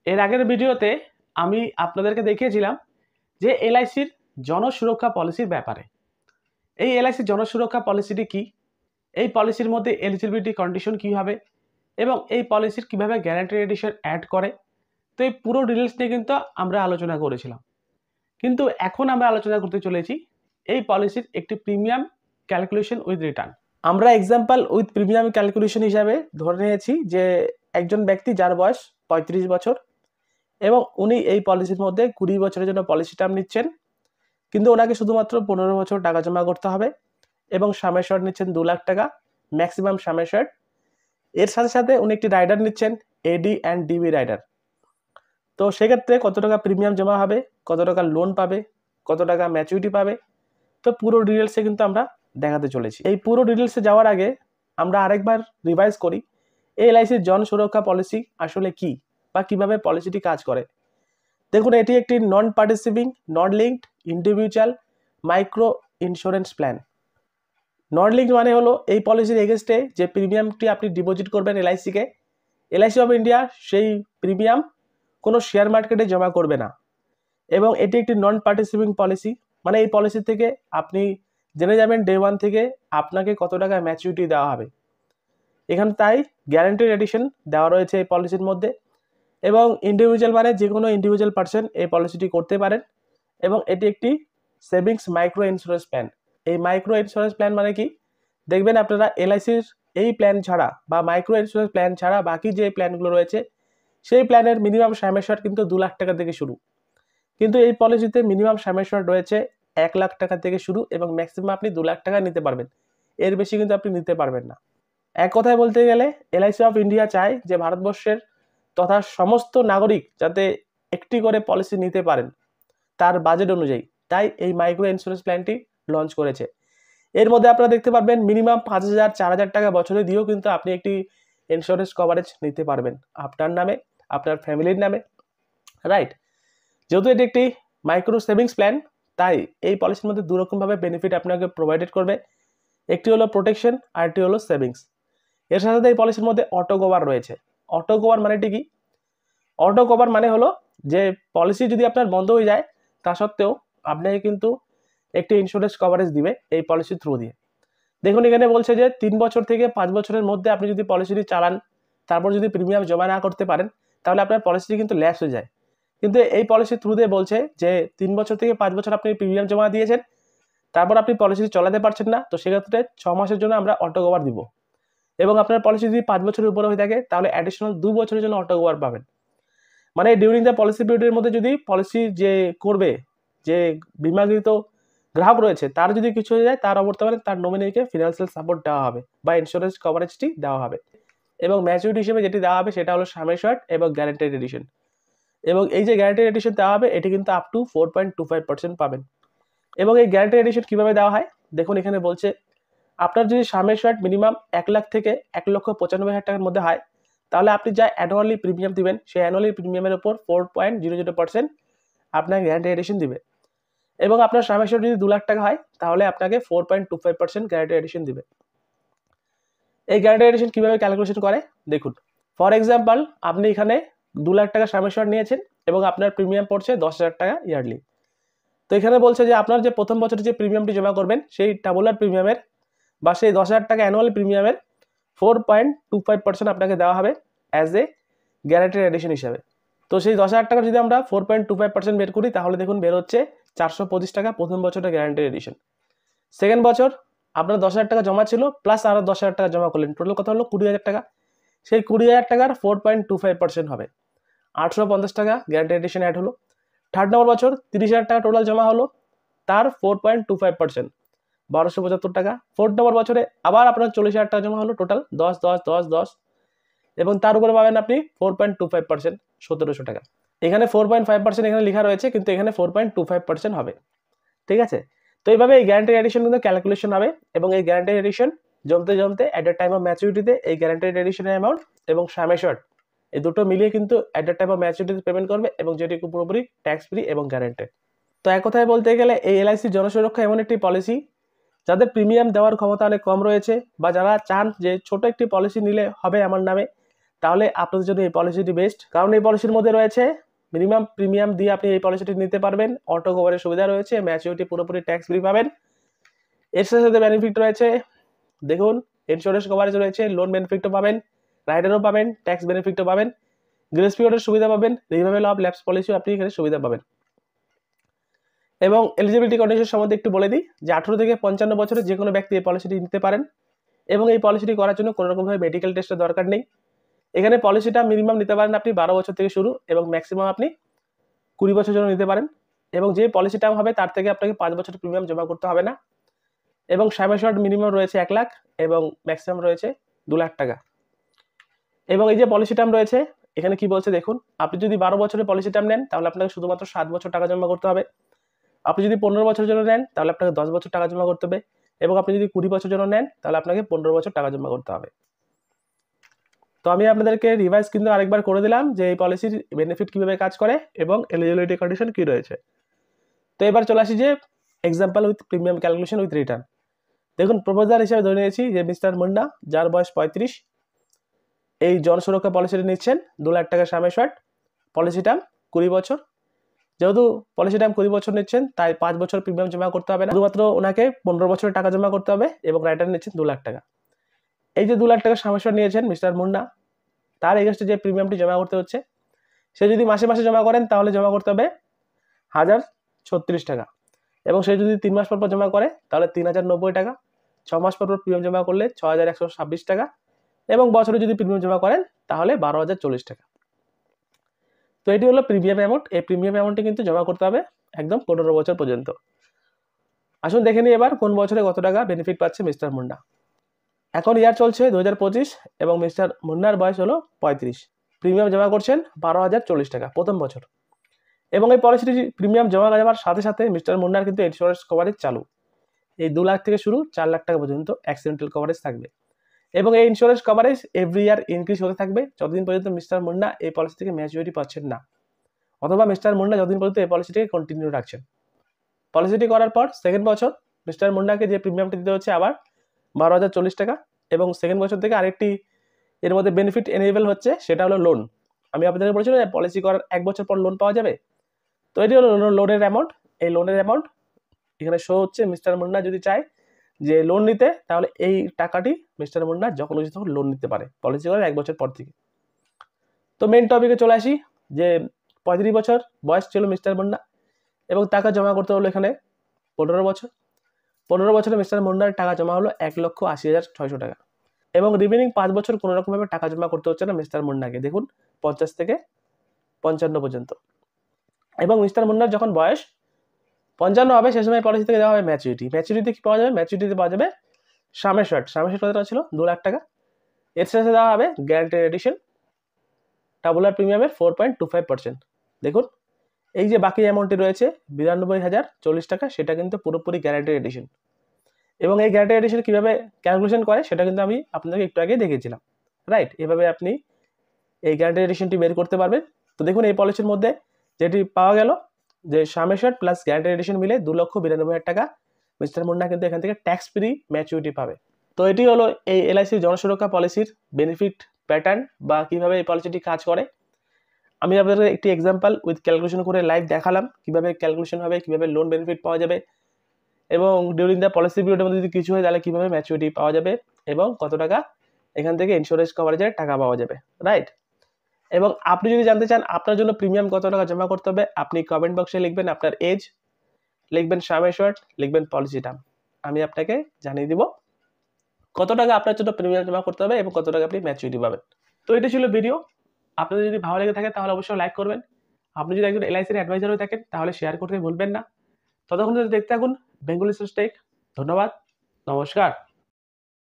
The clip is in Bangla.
এর আগের ভিডিওতে আমি আপনাদেরকে দেখিয়েছিলাম যে এলআইসির জনসুরক্ষা পলিসির ব্যাপারে। এই এলআইসির জনসুরক্ষা পলিসিটি কি, এই পলিসির মধ্যে এলিজিবিলিটি কন্ডিশন কী হবে এবং এই পলিসির কিভাবে গ্যারান্টি এডিশন অ্যাড করে। তো এই পুরো ডিটেলস নিয়ে কিন্তু আমরা আলোচনা করেছিলাম, কিন্তু এখন আমরা আলোচনা করতে চলেছি এই পলিসির একটি প্রিমিয়াম ক্যালকুলেশন উইথ রিটার্ন। আমরা এক্সাম্পল উইথ প্রিমিয়াম ক্যালকুলেশন হিসাবে ধরে নিয়েছি যে একজন ব্যক্তি যার বয়স 35 বছর এবং উনি এই পলিসির মধ্যে 20 বছরের জন্য পলিসি টার্ম নিচ্ছেন, কিন্তু ওনাকে শুধুমাত্র 15 বছর টাকা জমা করতে হবে এবং সাম অ্যাশিওর্ড নিচ্ছেন 2 লাখ টাকা ম্যাক্সিমাম সাম অ্যাশিওর্ড। এর সাথে সাথে উনি একটি রাইডার নিচ্ছেন, এডি অ্যান্ড ডিবি রাইডার। তো সেক্ষেত্রে কত টাকা প্রিমিয়াম জমা হবে, কত টাকা লোন পাবে, কত টাকা ম্যাচুরিটি পাবে, তো পুরো ডিটেলসে কিন্তু আমরা দেখাতে চলেছি। এই পুরো ডিটেলসে যাওয়ার আগে আমরা আরেকবার রিভাইজ করি এই এলআইসির জন সুরক্ষা পলিসি আসলে কি বা কিভাবে পলিসিটি কাজ করে। দেখুন, এটি একটি non participating non linked individual micro insurance plan. Non linked মানে হলো এই পলিসির এগেনস্টে যে প্রিমিয়ামটি আপনি ডিপোজিট করবেন এলআইসিকে, এলআইসি অফ ইন্ডিয়া সেই প্রিমিয়াম কোনো শেয়ার মার্কেটে জমা করবে না। এবং এটি একটি নন পার্টিসিপিং পলিসি, মানে এই পলিসি থেকে আপনি জেনে যাবেন ডে ওয়ান থেকে আপনাকে কত টাকা ম্যাচুরিটি দেওয়া হবে। এখানে তাই গ্যারান্টিড এডিশন দেওয়া রয়েছে এই পলিসির মধ্যে। এবং ইন্ডিভিজুয়াল মানে যে কোনো ইন্ডিভিজুয়াল পার্সন এই পলিসিটি করতে পারেন। এবং এটি একটি সেভিংস মাইক্রো ইন্স্যুরেন্স প্ল্যান। এই মাইক্রো ইন্স্যুরেন্স প্ল্যান মানে কি, দেখবেন আপনারা এলআইসির এই প্ল্যান ছাড়া বা মাইক্রো ইন্স্যুরেন্স প্ল্যান ছাড়া বাকি যে প্ল্যানগুলো রয়েছে সেই প্ল্যানের মিনিমাম সাম অ্যাশিওর্ড কিন্তু 2 লাখ টাকা থেকে শুরু, কিন্তু এই পলিসিতে মিনিমাম সাম অ্যাশিওর্ড রয়েছে 1 লাখ টাকা থেকে শুরু এবং ম্যাক্সিমাম আপনি 2 লাখ টাকা নিতে পারবেন, এর বেশি কিন্তু আপনি নিতে পারবেন না। এক কথায় বলতে গেলে এলআইসি অফ ইন্ডিয়া চায় যে ভারতবর্ষের তথা সমস্ত নাগরিক যাতে একটি করে পলিসি নিতে পারেন তার বাজেট অনুযায়ী, তাই এই মাইক্রো ইন্স্যুরেন্স প্ল্যানটি লঞ্চ করেছে। এর মধ্যে আপনারা দেখতে পারবেন মিনিমাম 5,000 4,000 টাকা বছরে দিয়েও কিন্তু আপনি একটি ইন্স্যুরেন্স কভারেজ নিতে পারবেন আপনার নামে, আপনার ফ্যামিলির নামে, রাইট। যেহেতু এটি একটি মাইক্রো সেভিংস প্ল্যান, তাই এই পলিসির মধ্যে দুরকমভাবে বেনিফিট আপনাকে প্রোভাইডেড করবে। একটি হলো প্রোটেকশন আর একটি হলো সেভিংস। এর সাথে সাথে এই পলিসির মধ্যে অটো কভার রয়েছে। অটো কভার মানেটি কি? অটো কভার মানে হলো যে পলিসি যদি আপনার বন্ধ হয়ে যায় তা সত্ত্বেও আপনাকে কিন্তু একটি ইন্স্যুরেন্স কভারেজ দিবে এই পলিসির থ্রু দিয়ে। দেখুন, এখানে বলছে যে 3 বছর থেকে 5 বছরের মধ্যে আপনি যদি পলিসিটি চালান তারপর যদি প্রিমিয়াম জমা না করতে পারেন তাহলে আপনার পলিসিটি কিন্তু ল্যাপস হয়ে যায়। কিন্তু এই পলিসির থ্রু দিয়ে বলছে যে 3 বছর থেকে 5 বছর আপনি প্রিমিয়াম জমা দিয়েছেন, তারপর আপনি পলিসিটি চালাতে পারছেন না, তো সেক্ষেত্রে 6 মাসের জন্য আমরা অটো কভার দিব। এবং আপনার পলিসি যদি 5 বছরের উপরে হয়ে থাকে তাহলে অ্যাডিশনাল 2 বছরের জন্য অটো কভার পাবেন। মানে ডিউরিং দ্য পলিসি পিরিয়ডের মধ্যে যদি পলিসি যে করবে, যে বীমাকৃত গ্রাহক রয়েছে, তার যদি কিছু হয়ে যায় তার অবর্তমানে তার নমিনিকে ফিনান্সিয়াল সাপোর্ট দেওয়া হবে বা ইন্স্যুরেন্স কভারেজটি দেওয়া হবে। এবং ম্যাচুরিটি হিসেবে যেটি দেওয়া হবে সেটা হলো সাম অ্যাশিওর্ড এবং গ্যারান্টেড এডিশন। এবং এই যে গ্যারান্টেড এডিশন দেওয়া হবে এটি কিন্তু আপ টু 4.25% পাবেন। এবং এই গ্যারান্টেড এডিশন কীভাবে দেওয়া হয় দেখুন, এখানে বলছে আপনার যদি সাম অ্যাশিওর্ড মিনিমাম 1 লাখ থেকে 1,95,000 টাকার মধ্যে হয় তাহলে আপনি যা অ্যানুয়ালি প্রিমিয়াম দিবেন সেই অ্যানুয়ালি প্রিমিয়ামের উপর 4.00% আপনাকে গ্যারান্টি এডিশন দিবে। এবং আপনার সাম অ্যাশিওর্ড যদি 2 লাখ টাকা হয় তাহলে আপনাকে 4.25% গ্যারান্টি এডিশন দিবে। এই গ্যারান্টি এডিশন কীভাবে ক্যালকুলেশন করে দেখুন। ফর এক্সাম্পল, আপনি এখানে 2 লাখ টাকা সাম অ্যাশিওর্ড নিয়েছেন এবং আপনার প্রিমিয়াম পড়ছে 10,000 টাকা ইয়ারলি। তো এখানে বলছে যে আপনার যে প্রথম বছরে যে প্রিমিয়ামটি জমা করবেন সেই টাবুলার প্রিমিয়ামের বা সেই 10,000 টাকা অ্যানুয়াল প্রিমিয়ামের 4.25% আপনাকে দেওয়া হবে অ্যাজ এ গ্যারান্টেড এডিশন হিসাবে। তো সেই 10,000 টাকা যদি আমরা 4.25% বের করি তাহলে দেখুন বের হচ্ছে 425 টাকা প্রথম বছরটা গ্যারান্টেড এডিশন। সেকেন্ড বছর আপনার 10,000 টাকা জমা ছিল প্লাস আরও 10,000 টাকা জমা করলেন, টোটাল কথা হলো 20,000 টাকা। সেই 20,000 টাকার 4.25% হবে 850 টাকা গ্যারান্টেড এডিশন অ্যাড হলো। থার্ড নম্বর বছর 30,000 টাকা টোটাল জমা হলো, তার 4.25% 1,275 টাকা। ফোর্থ নম্বর বছরে আবার আপনার 40,000 টাকা জমা হলো, টোটাল 10 10 10 10 এবং তার উপরে পাবেন আপনি 4.25% 1,700 টাকা। এখানে 4.5% এখানে লেখা রয়েছে কিন্তু এখানে 4.25% হবে, ঠিক আছে। তো এইভাবে এই গ্যারান্টেড এডিশন কিন্তু ক্যালকুলেশন হবে এবং এই গ্যারান্টেড এডিশন জমতে জমতে অ্যাট দ্য টাইম অফ ম্যাচুরিটিতে এই গ্যারান্টেড এডিশনের অ্যামাউন্ট এবং সাম অ্যাশিওর্ড এই দুটো মিলিয়ে কিন্তু অ্যাট দ্য টাইম অফ ম্যাচুরিটিতে পেমেন্ট করবে এবং যেটি পুরোপুরি ট্যাক্স ফ্রি এবং গ্যারান্টেড। তো এক কথায় বলতে গেলে এই এলআইসি জনসুরক্ষা এমন একটি পলিসি যাদের প্রিমিয়াম দেওয়ার ক্ষমতা অনেক কম রয়েছে বা যারা চান যে ছোট একটি পলিসি নিলে হবে আমার নামে, তাহলে আপনাদের জন্য এই পলিসিটি বেস্ট, কারণ এই পলিসির মধ্যে রয়েছে মিনিমাম প্রিমিয়াম দিয়ে আপনি এই পলিসিটি নিতে পারবেন, অটো কভারের সুবিধা রয়েছে, ম্যাচুরিটি পুরোপুরি ট্যাক্স ফ্রি পাবেন। এর সাথে সাথে বেনিফিট রয়েছে, দেখুন ইন্স্যুরেন্স কভারেজ রয়েছে, লোন বেনিফিটও পাবেন, রাইডারও পাবেন, ট্যাক্স বেনিফিটও পাবেন, গ্রেস পিরিয়ডের সুবিধা পাবেন, রিনিউয়াল অফ ল্যাপস পলিসিও আপনি এখানে সুবিধা পাবেন। এবং এলিজিবিলিটি কন্ডিশন সম্বন্ধে একটু বলে দিই যে 18 থেকে 55 বছরের যে কোনো ব্যক্তি এই পলিসিটি নিতে পারেন এবং এই পলিসিটি করার জন্য কোনো রকমভাবে মেডিকেল টেস্টের দরকার নেই। এখানে পলিসিটা মিনিমাম নিতে পারেন আপনি 12 বছর থেকে শুরু এবং ম্যাক্সিমাম আপনি 20 বছর জন্য নিতে পারেন, এবং যে পলিসি টার্ম হবে তার থেকে আপনাকে 5 বছর প্রিমিয়াম জমা করতে হবে না, এবং সাম অ্যাসিওরড মিনিমাম রয়েছে 1 লাখ এবং ম্যাক্সিমাম রয়েছে 2 লাখ টাকা। এবং এই যে পলিসি টার্ম রয়েছে এখানে কি বলছে দেখুন, আপনি যদি 12 বছরের পলিসি টার্ম নেন তাহলে আপনাকে শুধুমাত্র 7 বছর টাকা জমা করতে হবে, আপনি যদি 15 বছরের জন্য নেন তাহলে আপনাকে 10 বছর টাকা জমা করতে হবে, এবং আপনি যদি 20 বছর জন্য নেন তাহলে আপনাকে 15 বছর টাকা জমা করতে হবে। তো আমি আপনাদেরকে রিভাইজ কিন্তু আরেকবার করে দিলাম যে এই পলিসির বেনিফিট কিভাবে কাজ করে এবং এলিজিবিলিটি কন্ডিশন কি রয়েছে। তো এবার চলে আসি যে example with premium calculation with return. দেখুন প্রপোজার হিসেবে ধরে নিয়েছি যে মিস্টার মুন্না, যার বয়স 35, এই জনসুরক্ষা পলিসিটি নিচ্ছেন 2 লাখ টাকা সাম অ্যাসিওরড, পলিসি টার্ম 20 বছর। যেহেতু পলিসি টাইম 20 বছর নিচ্ছেন তাই 5 বছর প্রিমিয়াম জমা করতে হবে না, শুধুমাত্র ওনাকে 15 বছরের টাকা জমা করতে হবে, এবং রাইটার নিচ্ছেন 2 লাখ টাকা। এই যে 2 লাখ টাকা সাম অ্যাসিওরড নিয়েছেন মিস্টার মুন্না, তার এগেনস্টে যে প্রিমিয়ামটি জমা করতে হচ্ছে, সে যদি মাসে মাসে জমা করেন তাহলে জমা করতে হবে 1036 টাকা, এবং সে যদি 3 মাস পর পর জমা করে তাহলে 3090 টাকা, 6 মাস পর পর প্রিমিয়াম জমা করলে 6126 টাকা, এবং বছরে যদি প্রিমিয়াম জমা করেন তাহলে 12040 টাকা। তো এটি হলো প্রিমিয়াম অ্যামাউন্ট। এই প্রিমিয়াম অ্যামাউন্টটি কিন্তু জমা করতে হবে একদম 15 বছর পর্যন্ত। আসুন দেখে নিই এবার কোন বছরে কত টাকা বেনিফিট পাচ্ছে মিস্টার মুন্না। এখন ইয়ার চলছে 2025 এবং মিস্টার মুন্নার বয়স হলো 35, প্রিমিয়াম জমা করছেন 12040 টাকা প্রথম বছর, এবং এই পলিসিটি প্রিমিয়াম জমা যাওয়ার সাথে সাথে মিস্টার মুন্নার কিন্তু ইন্স্যুরেন্স কভারেজ চালু। এই 2 লাখ থেকে শুরু 4 লাখ টাকা পর্যন্ত অ্যাক্সিডেন্টাল কভারেজ থাকবে, এবং এই insurance coverage every year increase হতে থাকবে যতদিন পর্যন্ত মিস্টার মুন্না এই পলিসি থেকে ম্যাচুরিটি পাচ্ছেন না, অথবা মিস্টার মুন্না যতদিন পর্যন্ত এই পলিসিটিকে কন্টিনিউ রাখছেন। পলিসিটি করার পর সেকেন্ড বছর মিস্টার মুন্নাকে যে প্রিমিয়ামটি দিতে হচ্ছে আবার 12040 টাকা, এবং সেকেন্ড বছর থেকে আরেকটি এর মধ্যে বেনিফিট এনেবল হচ্ছে, সেটা হলো লোন। আমি আপনাদেরকে বলেছিলাম যে পলিসি করার 1 বছর পর লোন পাওয়া যাবে, তো এটি হলো লোনের অ্যামাউন্ট। এই লোনের অ্যামাউন্ট এখানে শো হচ্ছে। মিস্টার মুন্না যদি চায় যে লোন নিতে তাহলে এই টাকাটি মিস্টার মুন্না যখন খুশি তখন লোন নিতে পারে পলিসি করার 1 বছর পর থেকে। তো মেইন টপিকে চলে আসি যে 35 বছর বয়স ছিল মিস্টার মুন্না, এবং টাকা জমা করতে হলো এখানে 15 বছর। 15 বছরে মিস্টার মুন্নার টাকা জমা হলো 1,80,600 টাকা, এবং রিমেনিং 5 বছর কোনো রকমভাবে টাকা জমা করতে হচ্ছে না মিস্টার মুন্নাকে, দেখুন 50 থেকে 55 পর্যন্ত। এবং মিস্টার মুন্নার যখন বয়স 55 হবে সে সময় পলিসি থেকে দেওয়া হবে ম্যাচুরিটি। ম্যাচুরিটি কি পাওয়া যাবে? ম্যাচুরিটিতে পাওয়া যাবে সাম অ্যাসিওরড। সাম অ্যাসিওরড কতটা ছিল? 2 লাখ টাকা। এর সাথে দেওয়া হবে গ্যারান্টেড এডিশন টাবুলার প্রিমিয়ামের 4.25%। দেখুন এই যে বাকি অ্যামাউন্টটি রয়েছে 92,040 টাকা, সেটা কিন্তু পুরোপুরি গ্যারান্টেড এডিশন, এবং এই গ্যারান্টেড এডিশন কীভাবে ক্যালকুলেশন করে সেটা কিন্তু আমি আপনাদেরকে একটু আগে দেখিয়েছিলাম, রাইট? এভাবে আপনি এই গ্যারান্টেড এডিশনটি বের করতে পারবেন। তো দেখুন এই পলিসির মধ্যে যেটি পাওয়া গেল যে সাম অ্যাসিওরড প্লাস গ্যারান্টেড এডিশন মিলে 2,92,000 টাকা মিস্টার মুন্না কিন্তু এখান থেকে ট্যাক্স ফ্রি ম্যাচুরিটি পাবে। তো এটি হলো এই এলআইসি জনসুরক্ষা পলিসির বেনিফিট প্যাটার্ন বা কিভাবে এই পলিসিটি কাজ করে। আমি আপনাদের একটি এক্সাম্পল উইথ ক্যালকুলেশন করে লাইভ দেখালাম কিভাবে ক্যালকুলেশন হবে, কিভাবে লোন বেনিফিট পাওয়া যাবে, এবং ডিউরিং দ্য পলিসি পিরিয়ডের মধ্যে যদি কিছু হয় তাহলে কিভাবে ম্যাচুরিটি পাওয়া যাবে, এবং কত টাকা এখান থেকে ইন্স্যুরেন্স কভারেজের টাকা পাওয়া যাবে, রাইট? এবং আপনি যদি জানতে চান আপনার জন্য প্রিমিয়াম কত টাকা জমা করতে হবে, আপনি কমেন্ট বক্সে লিখবেন আপনার এজ, লিখবেন সাম অ্যাসিওরড, লিখবেন পলিসি টার্ম, আমি আপনাকে জানিয়ে দিব কত টাকা আপনার জন্য প্রিমিয়াম জমা করতে হবে এবং কত টাকা আপনি ম্যাচুরিটি পাবেন। তো এটা ছিল ভিডিও। আপনাদের যদি ভালো লেগে থাকে তাহলে অবশ্যই লাইক করবেন। আপনি যদি একজন এলআইসির অ্যাডভাইজার হয়ে থাকেন তাহলে শেয়ার করতে ভুলবেন না। ততক্ষণ যদি দেখতে থাকুন বেঙ্গলি টেক। ধন্যবাদ, নমস্কার।